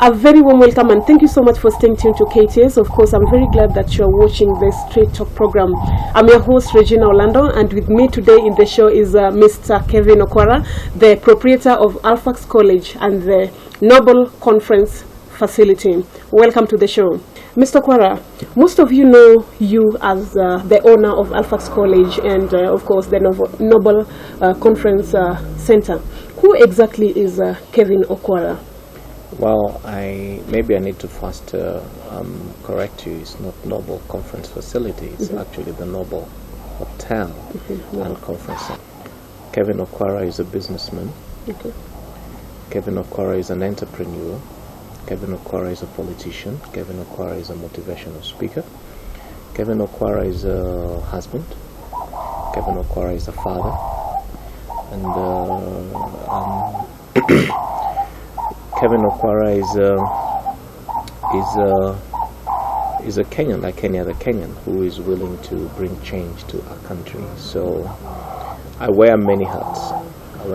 A very warm welcome and thank you so much for staying tuned to KTS. Of course, I'm very glad that you're watching the Straight Talk program. I'm your host, Regina Orlando, and with me today in the show is Mr. Kevin Okwara, the proprietor of Alphax College and the Noble Conference Facility. Welcome to the show. Mr. Okwara, most of you know you as the owner of Alphax College and, of course, the Noble Conference Center. Who exactly is Kevin Okwara? Well, maybe I need to first correct you. It's not Noble Conference Facility. It's actually the Noble Hotel and Conference Center. Kevin Okwara is a businessman. Kevin Okwara is an entrepreneur. Kevin Okwara is a politician. Kevin Okwara is a motivational speaker. Kevin Okwara is a husband. Kevin Okwara is a father. And Kevin Okwara is a Kenyan, like any other Kenyan, who is willing to bring change to our country. So I wear many hats. I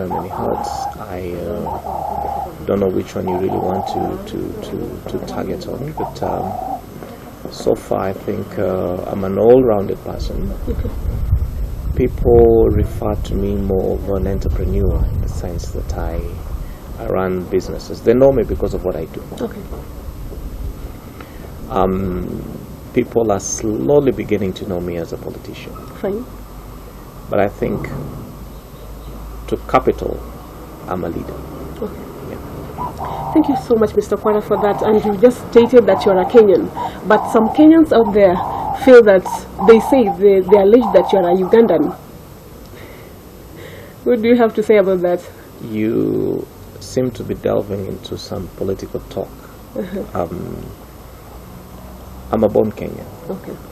don't know which one you really want to target on, but so far I think I'm an all-rounded person. People refer to me more of an entrepreneur in the sense that I run businesses. They know me because of what I do. People are slowly beginning to know me as a politician. Fine. But I think to capital, I'm a leader. Thank you so much, Mr. Okwara, for that. And you just stated that you're a Kenyan. But some Kenyans out there feel that they allege that you're a Ugandan. What do you have to say about that? You seem to be delving into some political talk. I'm a born Kenyan.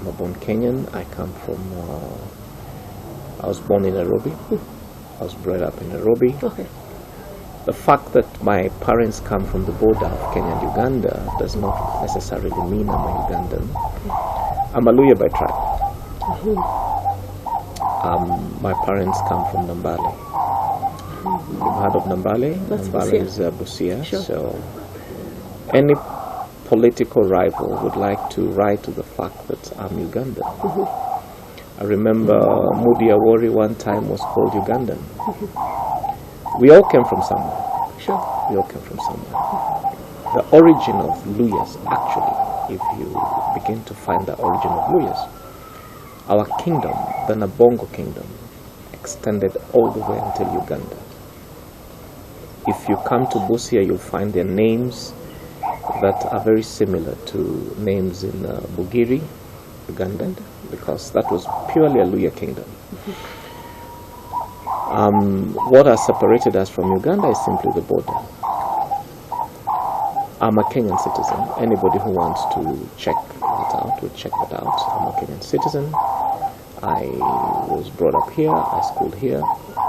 I'm a born Kenyan. I was born in Nairobi. I was bred up in Nairobi. The fact that my parents come from the border of Kenya and Uganda does not necessarily mean I'm a Ugandan. I'm a Luya by tribe. My parents come from Nambale. You've heard of Nambale? Nambale is Busia. Sure. So any political rival would like to write to the fact that I'm Ugandan. I remember Mudi Awori one time was called Ugandan. We all came from somewhere. Sure. We all came from somewhere. The origin of Luyas, actually, if you begin to find the origin of Luyas, our kingdom, the Nabongo kingdom, extended all the way until Uganda. If you come to Busia, you'll find their names that are very similar to names in Bugiri, Uganda, because that was purely a Luya kingdom. What has separated us from Uganda is simply the border. I'm a Kenyan citizen. Anybody who wants to check that out will check that out. I'm a Kenyan citizen. I was brought up here. I schooled here.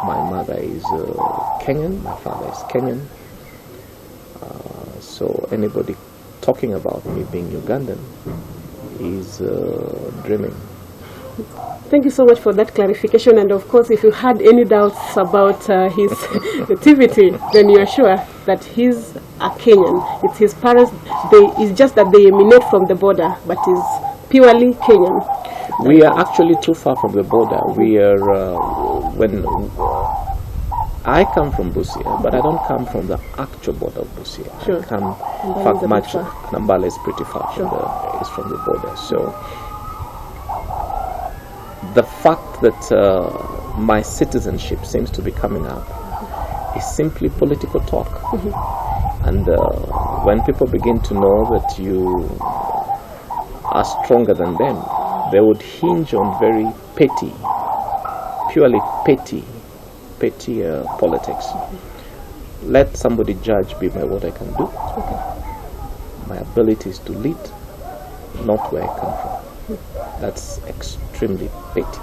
My mother is Kenyan. My father is Kenyan. So anybody talking about me being Ugandan is dreaming. Thank you so much for that clarification. And of course, if you had any doubts about his nativity, then you are sure that he's a Kenyan. It's his parents. It's just that they emanate from the border, but is purely Kenyan. We are actually too far from the border. We are when I come from Busia, but I don't come from the actual border of Busia. Sure. I come Nambale is pretty far from the border. So the fact that my citizenship seems to be coming up is simply political talk. And when people begin to know that you are stronger than them, they would hinge on very purely petty politics. Let somebody judge me by what I can do. My ability is to lead, not where I come from. That's extremely petty.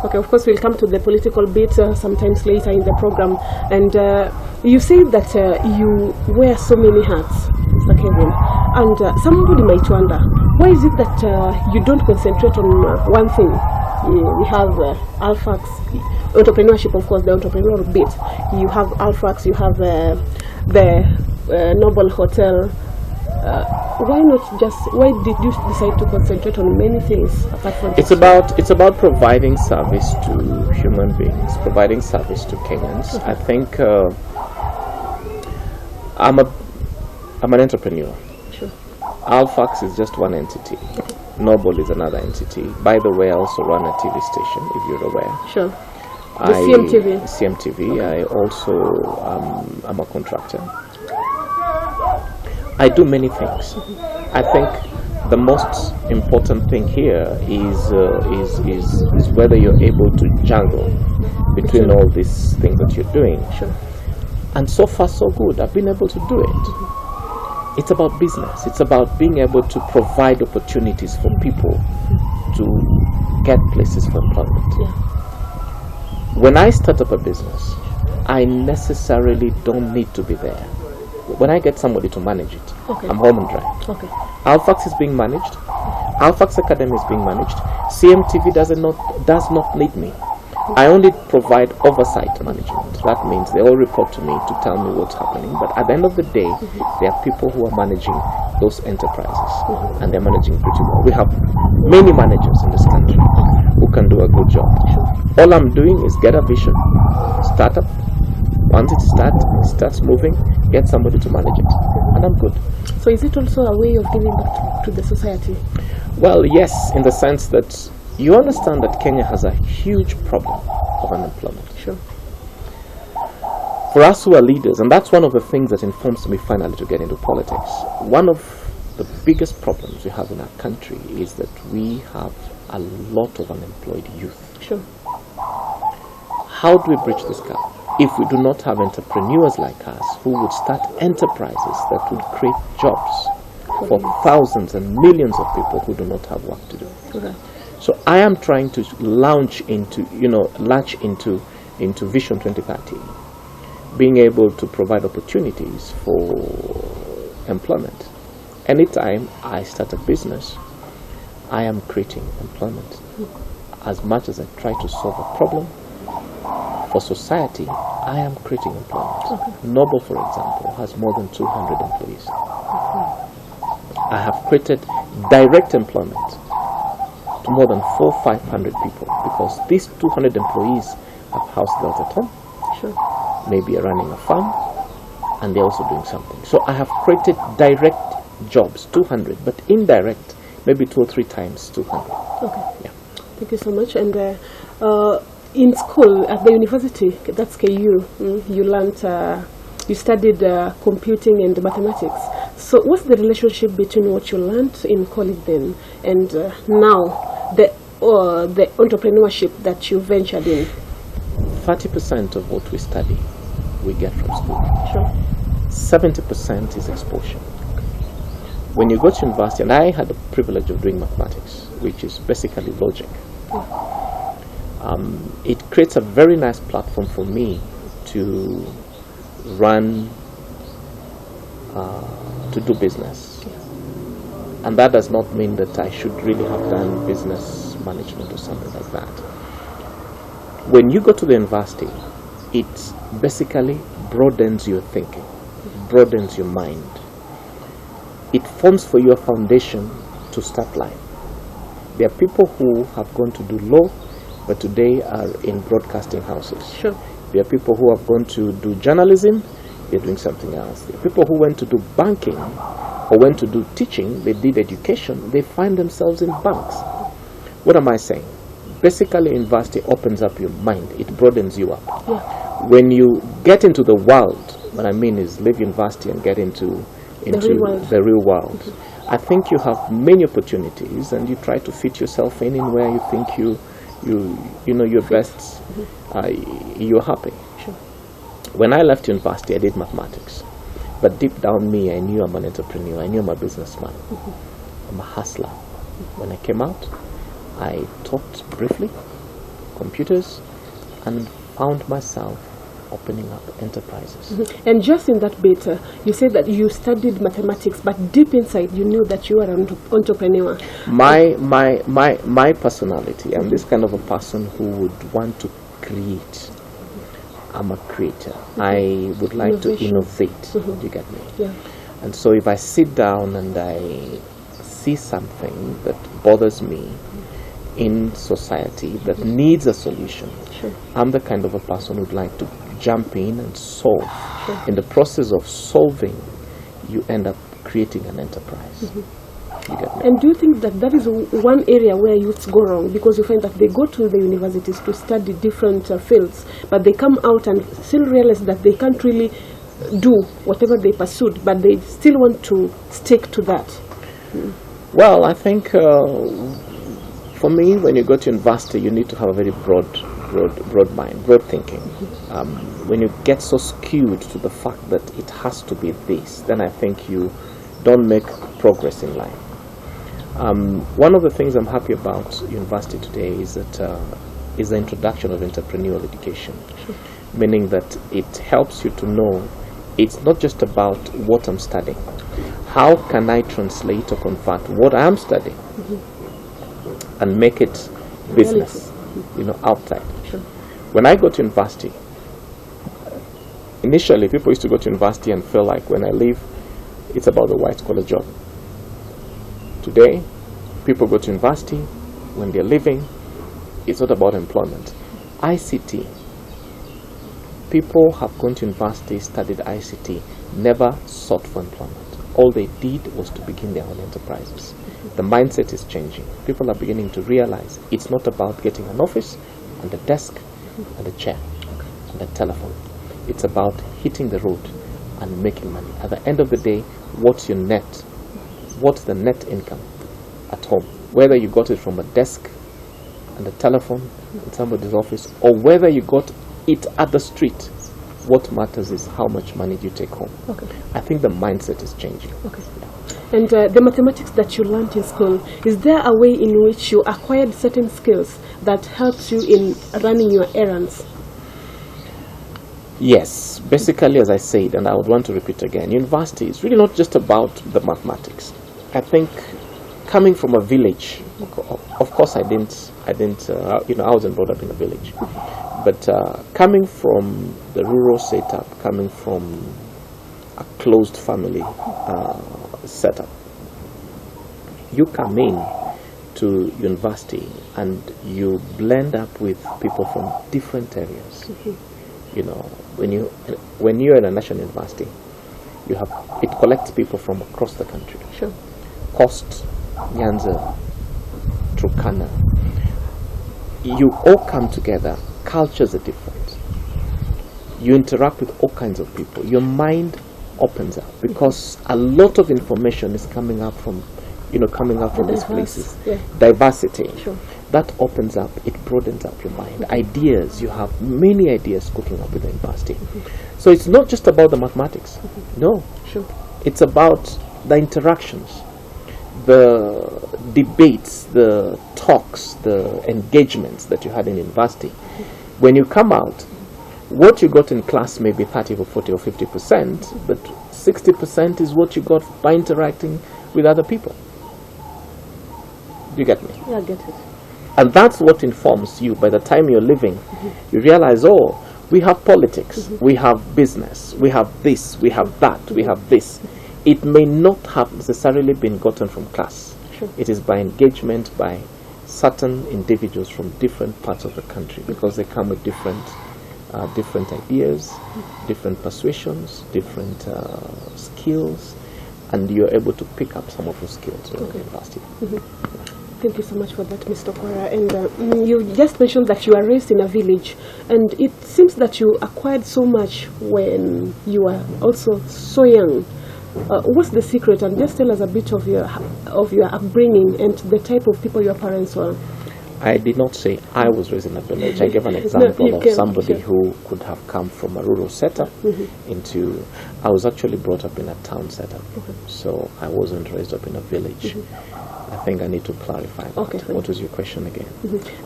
Okay, of course we'll come to the political bit sometimes later in the program. And you say that you wear so many hats, Mr. Kevin, and somebody might wonder, why is it that you don't concentrate on one thing? We have Alphax, entrepreneurship, of course, the entrepreneurial bit. You have Alphax, you have the Noble Hotel. Why did you decide to concentrate on many things apart from it's about providing service to human beings, providing service to Kenyans. I think I'm an entrepreneur. Sure. Alfax is just one entity. Noble is another entity. By the way, I also run a TV station, if you're aware. Sure. The CMTV. CMTV. Okay. I also am a contractor. I do many things. I think the most important thing here is whether you're able to juggle between all these things that you're doing. Sure. And so far, so good. I've been able to do it. It's about business. It's about being able to provide opportunities for people to get places for employment. Yeah. When I start up a business, I necessarily don't need to be there. When I get somebody to manage it, okay. I'm home and dry. Okay. Alfax is being managed. Alfax Academy is being managed. CMTV does not need me. I only provide oversight management. That means they all report to me to tell me what's happening. But at the end of the day, there are people who are managing those enterprises, and they're managing pretty well. We have many managers in this country who can do a good job. All I'm doing is get a vision, start up. Once it starts moving, get somebody to manage it, and I'm good. So is it also a way of giving back to the society? Well, yes, in the sense that you understand that Kenya has a huge problem of unemployment. Sure. For us who are leaders, and that's one of the things that informs me finally to get into politics, one of the biggest problems we have in our country is that we have a lot of unemployed youth. Sure. How do we bridge this gap? If we do not have entrepreneurs like us who would start enterprises that would create jobs for thousands and millions of people who do not have work to do. Okay. So I am trying to latch into Vision 2030, being able to provide opportunities for employment. Anytime I start a business, I am creating employment. As much as I try to solve a problem for society, I am creating employment. Okay. Noble, for example, has more than 200 employees. I have created direct employment to more than 400-500 people because these 200 employees have house girls at home. Sure. Maybe are running a farm, and they're also doing something. So I have created direct jobs, 200, but indirect, maybe 2 or 3 times 200. Okay. Yeah. Thank you so much. And in school, at the university, that's KU, you studied computing and mathematics. So what's the relationship between what you learned in college then and now, the entrepreneurship that you ventured in? 30% of what we study, we get from school. Sure. 70% is exposure. When you go to university, and I had the privilege of doing mathematics, which is basically logic. It creates a very nice platform for me to run, to do business. And that does not mean that I should really have done business management or something like that. When you go to the university, it basically broadens your thinking, broadens your mind. It forms for you a foundation to start life. There are people who have gone to do law, but today are in broadcasting houses. Sure. There are people who have gone to do journalism, they're doing something else. There are people who went to do banking or went to do teaching, they did education, they find themselves in banks. What am I saying? Basically, university opens up your mind, it broadens you up. Yeah. When you get into the world, what I mean is leave university and get into the real world. Mm-hmm. I think you have many opportunities and you try to fit yourself in where you think you know your best, you're happy. Sure. When I left university, I did mathematics. But deep down me, I knew I'm an entrepreneur. I knew I'm a businessman. Mm-hmm. I'm a hustler. Mm-hmm. When I came out, I taught briefly computers and found myself opening up enterprises. Mm-hmm. And just in that bit, you said that you studied mathematics, but deep inside you knew that you were an entrepreneur. My personality, I'm this kind of a person who would want to create. I'm a creator. I would like to innovate. You get me? Yeah. And so if I sit down and I see something that bothers me in society that needs a solution, I'm the kind of a person who'd like to jump in and solve. In the process of solving, you end up creating an enterprise. You get me? And do you think that that is one area where youths go wrong? Because you find that they go to the universities to study different fields, but they come out and still realize that they can't really do whatever they pursued, but they still want to stick to that. Well, I think for me, when you go to university, you need to have a very broad mind, broad thinking. When you get so skewed to the fact that it has to be this, then I think you don't make progress in life. One of the things I'm happy about university today is that is the introduction of entrepreneurial education, meaning that it helps you to know it's not just about what I'm studying. How can I translate or convert what I'm studying and make it business, outside? When I go to university, initially people used to go to university and feel like when I leave, it's about the white-collar job. Today, people go to university, when they're leaving, it's not about employment. ICT. People have gone to university, studied ICT, never sought for employment. All they did was to begin their own enterprises. The mindset is changing. People are beginning to realize it's not about getting an office and a desk and a chair and a telephone. It's about hitting the road and making money. At the end of the day, what's your net? What's the net income at home? Whether you got it from a desk and a telephone in somebody's office, or whether you got it at the street, what matters is how much money you take home. I think the mindset is changing. And the mathematics that you learned in school, is there a way in which you acquired certain skills that helps you in running your errands? Yes, basically, as I said, and I would want to repeat again, university is really not just about the mathematics. I think coming from a village, of course I wasn't brought up in a village, but coming from the rural setup, coming from a closed family setup, you come in to university and you blend up with people from different areas. When you're in a national university, it collects people from across the country. Coast, Nyanza, Turkana. You all come together. Cultures are different. You interact with all kinds of people. Your mind opens up because a lot of information is coming up from these places. Diversity. That opens up, it broadens up your mind. Ideas, you have many ideas cooking up with the university. So it's not just about the mathematics. No. It's about the interactions, the debates, the talks, the engagements that you had in university. When you come out, what you got in class may be 30 or 40 or 50%, but 60% is what you got by interacting with other people. Do you get me? Yeah, I get it. And that's what informs you. By the time you're living, you realize, we have politics, we have business, we have this, we have that, we have this. It may not have necessarily been gotten from class. It is by engagement by certain individuals from different parts of the country, because they come with different ideas, different persuasions, different skills, and you're able to pick up some of those skills in university. Thank you so much for that, Mr. Okwara. And you just mentioned that you are raised in a village, and it seems that you acquired so much when you were also so young. What's the secret? And just tell us a bit of your upbringing and the type of people your parents were. I did not say I was raised in a village. I gave an example of somebody who could have come from a rural setup into... I was actually brought up in a town setup, so I wasn't raised up in a village. I think I need to clarify that. What was your question again?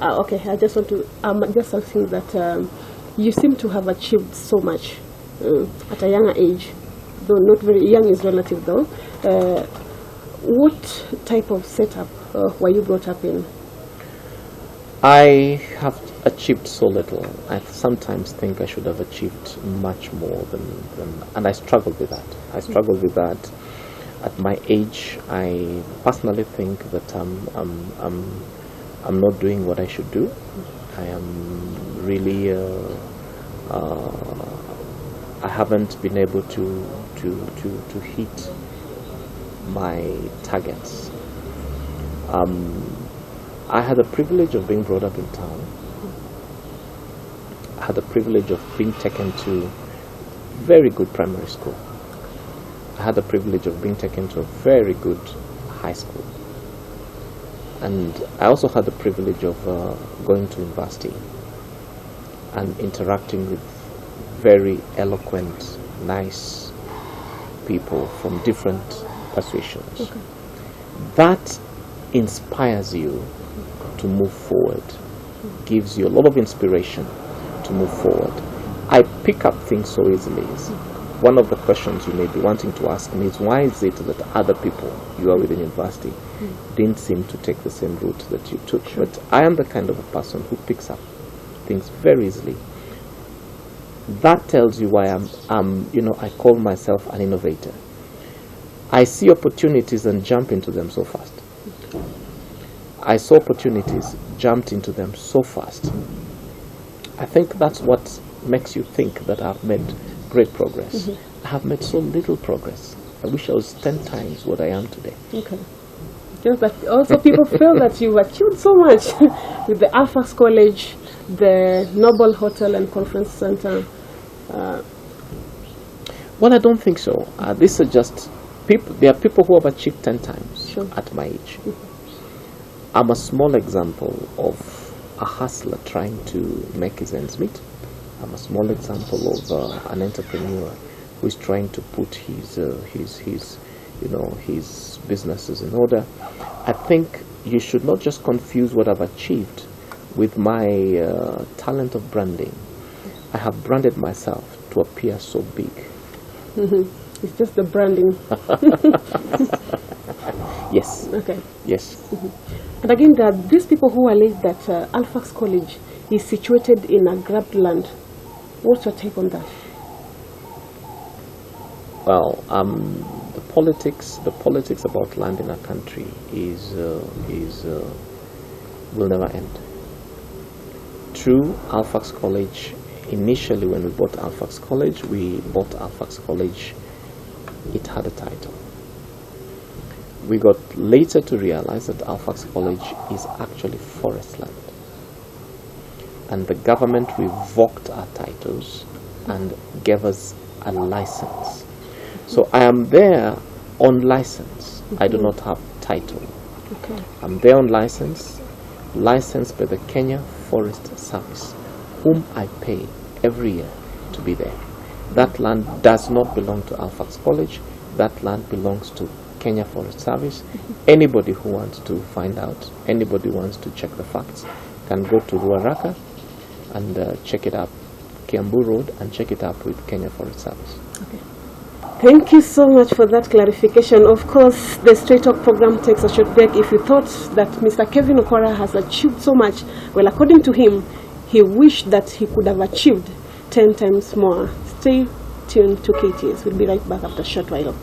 I just want to... just asking that you seem to have achieved so much at a younger age, though not very young is relative though. What type of setup were you brought up in? I have achieved so little. I sometimes think I should have achieved much more than and I struggled with that. I struggled with that. At my age, I personally think that I'm not doing what I should do. I am really I haven't been able to hit my targets. I had the privilege of being brought up in town. I had the privilege of being taken to very good primary school. I had the privilege of being taken to a very good high school. And I also had the privilege of going to university and interacting with very eloquent, nice people from different persuasions. Okay. That inspires you to move forward, gives you a lot of inspiration to move forward. I pick up things so easily. One of the questions you may be wanting to ask me is, why is it that other people you are with in university didn't seem to take the same route that you took? Sure. But I am the kind of a person who picks up things very easily. That tells you why I call myself an innovator. I see opportunities and jump into them so fast. I saw opportunities, jumped into them so fast. I think that's what makes you think that I've made great progress. I have made so little progress. I wish I was 10 times what I am today. Okay. Just that also people feel that you've achieved so much with the Alphax College, the Noble Hotel and Conference Center. Well, I don't think so. These are just people. There are people who have achieved 10 times at my age. I'm a small example of a hustler trying to make his ends meet. I'm a small example of an entrepreneur who is trying to put his businesses in order. I think you should not just confuse what I've achieved with my talent of branding. I have branded myself to appear so big. It's just the branding. Yes. Okay. Yes. And again, there are these people who allege that Alphax College is situated in a grabbed land. What's your take on that? Well, the politics about land in our country will never end. True, Alphax College, initially when we bought Alphax College, it had a title. We got later to realize that Alphax College is actually forest land. And the government revoked our titles and gave us a license. So I am there on license. I do not have title. Okay. I'm there on license, licensed by the Kenya Forest Service, whom I pay every year to be there. That land does not belong to Alphax College. That land belongs to Kenya Forest Service. Anybody who wants to find out, anybody who wants to check the facts, can go to Ruaraka and check it up, Kiambu Road, and check it up with Kenya Forest Service. Okay. Thank you so much for that clarification. Of course, the Straight Talk program takes a short break. If you thought that Mr. Kevin Okwara has achieved so much, well, according to him, he wished that he could have achieved 10 times more. Stay tuned to KTS. We'll be right back after a short while.